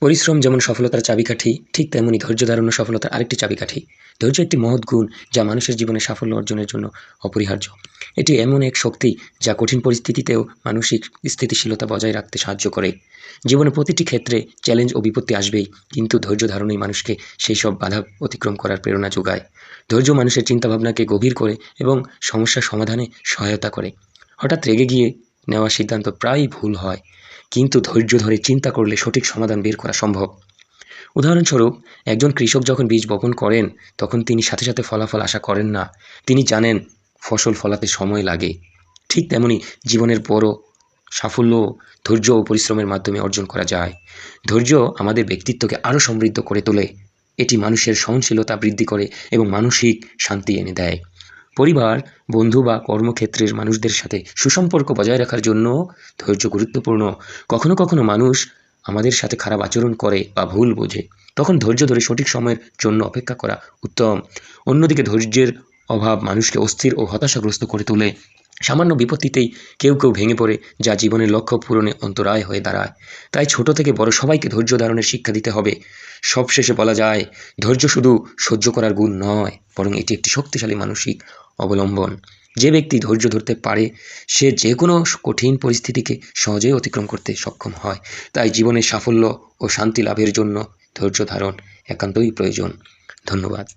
পরিশ্রম যেমন সফলতার চাবিকাঠি, ঠিক তেমনি ধৈর্য ধারণও সফলতার আরেকটি চাবিকাঠি। ধৈর্য একটি মহৎ গুণ যা মানুষের জীবনে সাফল্য অর্জনের জন্য অপরিহার্য। এটি এমন এক শক্তি যা কঠিন পরিস্থিতিতেও মানসিক স্থিতিশীলতা বজায় রাখতে সাহায্য করে। জীবনে প্রতিটি ক্ষেত্রে চ্যালেঞ্জ ও বিপত্তি আসবেই, কিন্তু ধৈর্য ধারণই মানুষকে সেই সব বাধা অতিক্রম করার প্রেরণা যোগায়। ধৈর্য মানুষের চিন্তাভাবনাকে গভীর করে এবং সমস্যা সমাধানে সহায়তা করে। হঠাৎ রেগে গিয়ে নেওয়া সিদ্ধান্ত প্রায়ই ভুল হয়, কিন্তু ধৈর্য ধরে চিন্তা করলে সঠিক সমাধান বের করা সম্ভব। উদাহরণস্বরূপ, একজন কৃষক যখন বীজ বপন করেন, তখন তিনি সাথে সাথে ফলাফল আশা করেন না। তিনি জানেন ফসল ফলাতে সময় লাগে। ঠিক তেমনি জীবনের বড় সাফল্য ধৈর্য ও পরিশ্রমের মাধ্যমে অর্জন করা যায়। ধৈর্য আমাদের ব্যক্তিত্বকে আরও সমৃদ্ধ করে তোলে। এটি মানুষের সহনশীলতা বৃদ্ধি করে এবং মানসিক শান্তি এনে দেয়। পরিবার, বন্ধু বা কর্মক্ষেত্রের মানুষদের সাথে সুসম্পর্ক বজায় রাখার জন্য ধৈর্য গুরুত্বপূর্ণ। কখনো কখনো মানুষ আমাদের সাথে খারাপ আচরণ করে বা ভুল বোঝে, তখন ধৈর্য ধরে সঠিক সময়ের জন্য অপেক্ষা করা উত্তম। অন্যদিকে ধৈর্যের অভাব মানুষকে অস্থির ও হতাশাগ্রস্ত করে তোলে। সামান্য বিপত্তিতেই কেউ কেউ ভেঙে পড়ে, যা জীবনের লক্ষ্য পূরণে অন্তরায় হয়ে দাঁড়ায়। তাই ছোট থেকে বড় সবাইকে ধৈর্য ধারণের শিক্ষা দিতে হবে। সবশেষে বলা যায়, ধৈর্য শুধু সহ্য করার গুণ নয়, বরং এটি একটি শক্তিশালী মানসিক অবলম্বন। যে ব্যক্তি ধৈর্য ধরতে পারে, সে যে কোনো কঠিন পরিস্থিতিকে সহজেই অতিক্রম করতে সক্ষম হয়। তাই জীবনে সাফল্য ও শান্তি লাভের জন্য ধৈর্য ধারণ একান্তই প্রয়োজন। ধন্যবাদ।